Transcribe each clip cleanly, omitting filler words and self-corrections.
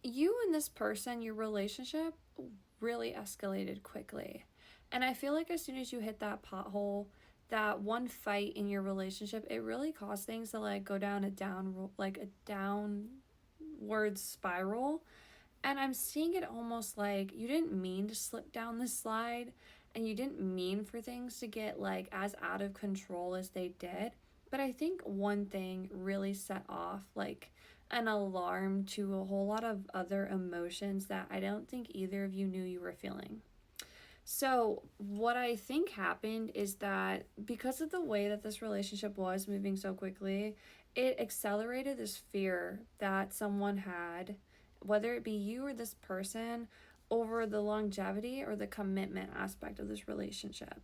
you and this person, your relationship really escalated quickly. And I feel like as soon as you hit that pothole, that one fight in your relationship, it really caused things to like go down a downward spiral. And I'm seeing it almost like you didn't mean to slip down this slide and you didn't mean for things to get like as out of control as they did. But I think one thing really set off like an alarm to a whole lot of other emotions that I don't think either of you knew you were feeling. So, what I think happened is that because of the way that this relationship was moving so quickly, it accelerated this fear that someone had, whether it be you or this person, over the longevity or the commitment aspect of this relationship.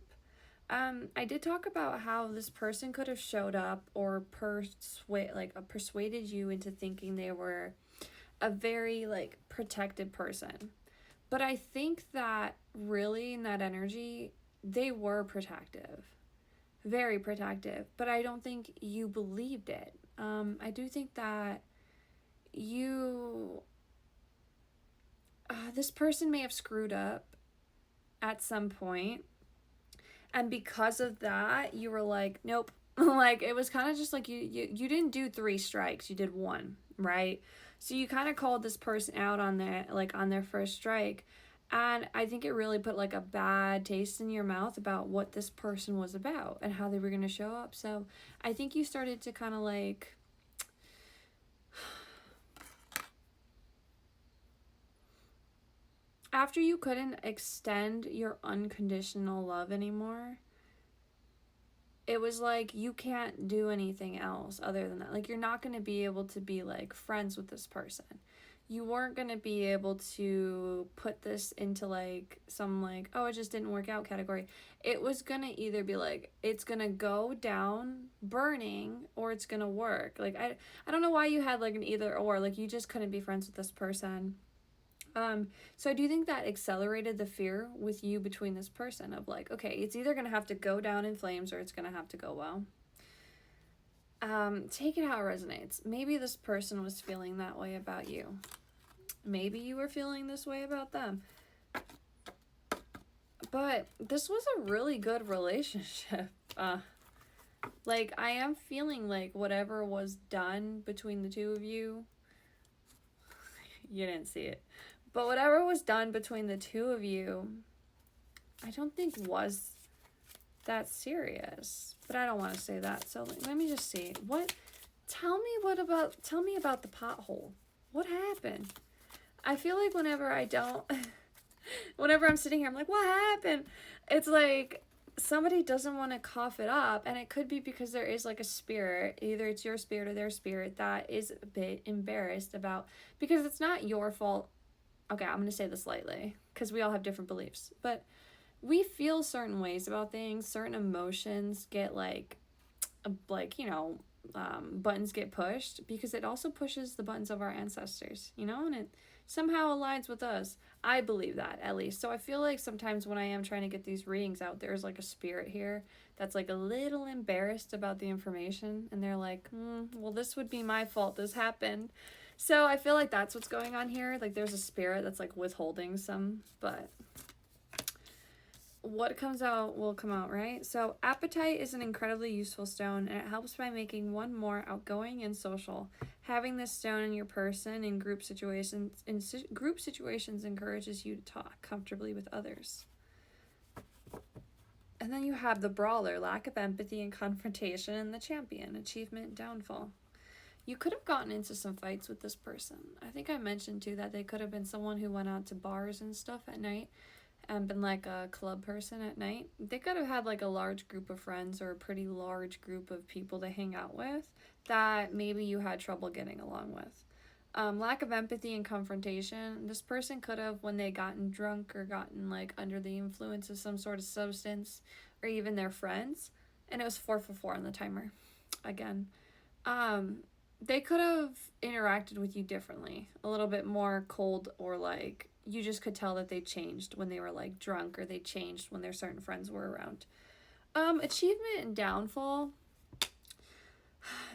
I did talk about how this person could have showed up or persuaded you into thinking they were a very like protected person. But I think that really in that energy, they were protective, very protective. But I don't think you believed it. I do think that you, this person may have screwed up at some point, and because of that, you were like, nope. Like it was kind of just like you didn't do 3 strikes, you did 1, right? So you kind of called this person out on their first strike. And I think it really put like a bad taste in your mouth about what this person was about and how they were going to show up. So I think you started to kind of like after you couldn't extend your unconditional love anymore, it was like you can't do anything else other than that. Like you're not going to be able to be like friends with this person. You weren't going to be able to put this into like some like, oh, it just didn't work out category. It was going to either be like it's going to go down burning or it's going to work. Like I don't know why you had like an either or, like you just couldn't be friends with this person. So I do think that accelerated the fear with you between this person of like, okay, it's either going to have to go down in flames or it's going to have to go well. Take it how it resonates. Maybe this person was feeling that way about you. Maybe you were feeling this way about them. But this was a really good relationship. Like, I am feeling like whatever was done between the two of you, you didn't see it, but whatever was done between the two of you, I don't think was that serious. But I don't want to say that. So let me just see. Tell me about the pothole. What happened? I feel like whenever I'm sitting here, I'm like, what happened? It's like somebody doesn't want to cough it up, and it could be because there is like a spirit, either it's your spirit or their spirit, that is a bit embarrassed about, because it's not your fault. Okay, I'm going to say this lightly because we all have different beliefs, but we feel certain ways about things, certain emotions get buttons get pushed because it also pushes the buttons of our ancestors, and it somehow aligns with us. I believe that, at least. So I feel like sometimes when I am trying to get these readings out, there's like a spirit here that's like a little embarrassed about the information, and they're like, well, this would be my fault, this happened. So I feel like that's what's going on here. Like there's a spirit that's like withholding some, but what comes out will come out, right? So apatite is an incredibly useful stone, and it helps by making one more outgoing and social. Having this stone in your person in group situations encourages you to talk comfortably with others. And then you have the brawler, lack of empathy and confrontation, and the champion, achievement and downfall. You could have gotten into some fights with this person. I think I mentioned too that they could have been someone who went out to bars and stuff at night and been like a club person at night. They could have had like a large group of friends or a pretty large group of people to hang out with that maybe you had trouble getting along with. Lack of empathy and confrontation. This person could have, when they gotten drunk or gotten like under the influence of some sort of substance, or even their friends, and it was 4 for 4 on the timer again. They could have interacted with you differently, a little bit more cold, or like you just could tell that they changed when they were like drunk, or they changed when their certain friends were around. Achievement and downfall.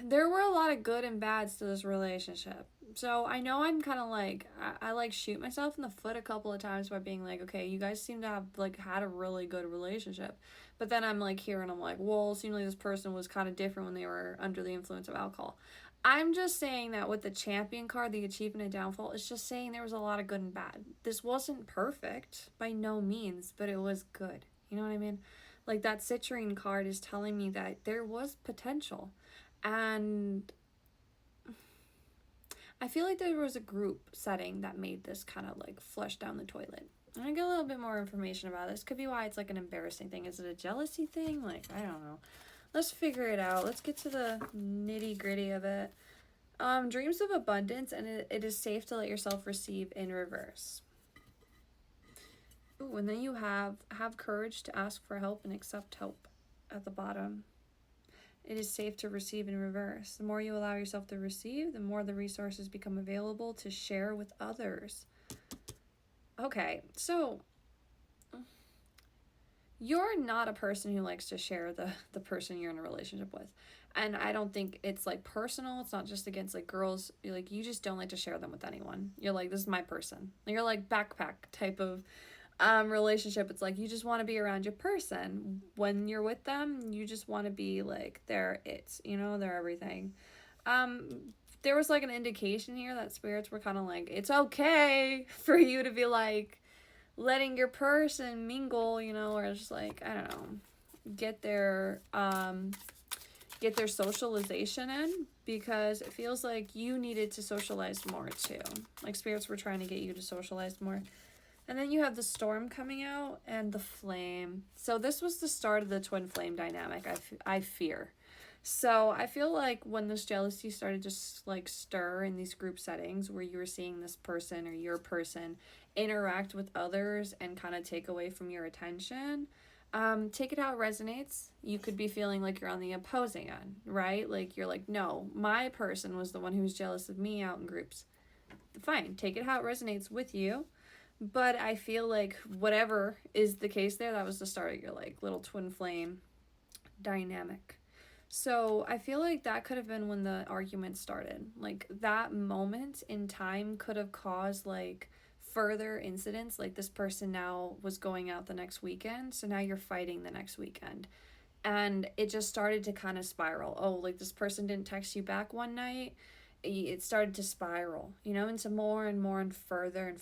There were a lot of good and bads to this relationship. So I know I'm kind of like, I like shoot myself in the foot a couple of times by being like, okay, you guys seem to have like had a really good relationship. But then I'm like here and I'm like, well, it seemed like this person was kind of different when they were under the influence of alcohol. I'm just saying that with the champion card, the achievement and downfall, it's just saying there was a lot of good and bad. This wasn't perfect by no means, but it was good. You know what I mean? Like that citrine card is telling me that there was potential. And I feel like there was a group setting that made this kind of like flush down the toilet. And I get a little bit more information about this. Could be why it's like an embarrassing thing. Is it a jealousy thing? Like, I don't know. Let's figure it out. Let's get to the nitty gritty of it. Dreams of abundance, and it is safe to let yourself receive in reverse. Ooh, and then you have courage to ask for help and accept help at the bottom. It is safe to receive in reverse. The more you allow yourself to receive, the more the resources become available to share with others. Okay, so you're not a person who likes to share the person you're in a relationship with. And I don't think it's like personal. It's not just against like girls. You're like, you just don't like to share them with anyone. You're like, this is my person. You're like backpack type of relationship. It's like you just want to be around your person. When you're with them, you just want to be like they're they're everything. There was like an indication here that spirits were kind of like, it's okay for you to be like letting your person mingle, or just like, I don't know, get their socialization in, because it feels like you needed to socialize more too. Like spirits were trying to get you to socialize more. And then you have the storm coming out and the flame. So this was the start of the twin flame dynamic, I fear. So I feel like when this jealousy started to like stir in these group settings where you were seeing this person or your person interact with others and kind of take away from your attention, take it how it resonates. You could be feeling like you're on the opposing end, right? Like you're like, no, my person was the one who was jealous of me out in groups. Fine, take it how it resonates with you. But I feel like whatever is the case there, that was the start of your like little twin flame dynamic. So I feel like that could have been when the argument started. Like that moment in time could have caused like further incidents. Like this person now was going out the next weekend, so now you're fighting the next weekend. And it just started to kind of spiral. Oh, like this person didn't text you back one night. It started to spiral, into more and more and further.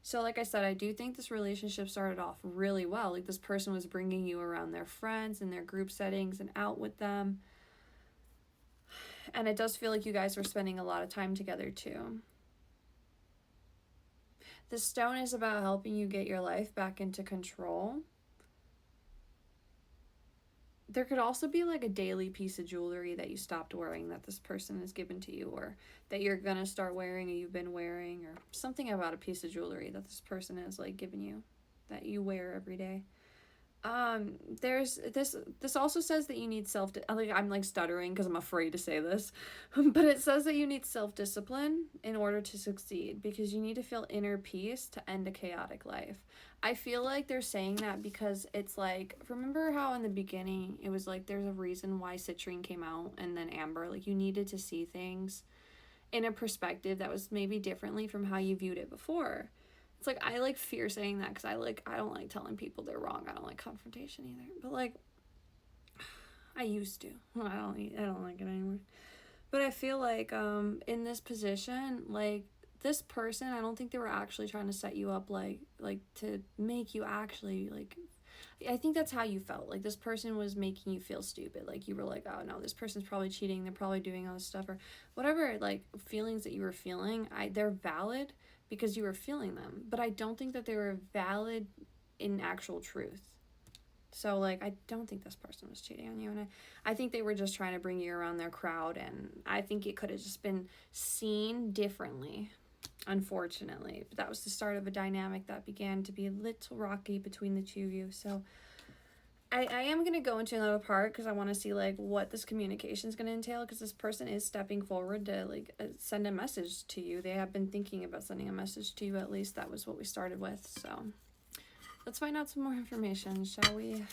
So like I said, I do think this relationship started off really well. Like this person was bringing you around their friends and their group settings and out with them. And it does feel like you guys were spending a lot of time together too. The stone is about helping you get your life back into control. There could also be like a daily piece of jewelry that you stopped wearing that this person has given to you, or that you're going to start wearing or you've been wearing, or something about a piece of jewelry that this person has like given you that you wear every day. There's this also says that you need I'm like stuttering because I'm afraid to say this, but it says that you need self-discipline in order to succeed, because you need to feel inner peace to end a chaotic life. I feel like they're saying that because it's like, remember how in the beginning it was like there's a reason why citrine came out and then amber, like you needed to see things in a perspective that was maybe differently from how you viewed it before. It's like, I like fear saying that because I don't like telling people they're wrong. I don't like confrontation either. But like, I used to. I don't like it anymore. But I feel like in this position, like this person, I don't think they were actually trying to set you up like to make you actually like. I think that's how you felt. Like this person was making you feel stupid. Like you were like, oh no, this person's probably cheating. They're probably doing all this stuff, or whatever like feelings that you were feeling. They're valid because you were feeling them, but I don't think that they were valid in actual truth. So like, I don't think this person was cheating on you, and I think they were just trying to bring you around their crowd, and I think it could have just been seen differently, unfortunately. But that was the start of a dynamic that began to be a little rocky between the two of you. So I am going to go into another part because I want to see like what this communication is going to entail, because this person is stepping forward to like send a message to you. They have been thinking about sending a message to you, at least that was what we started with. So let's find out some more information, shall we?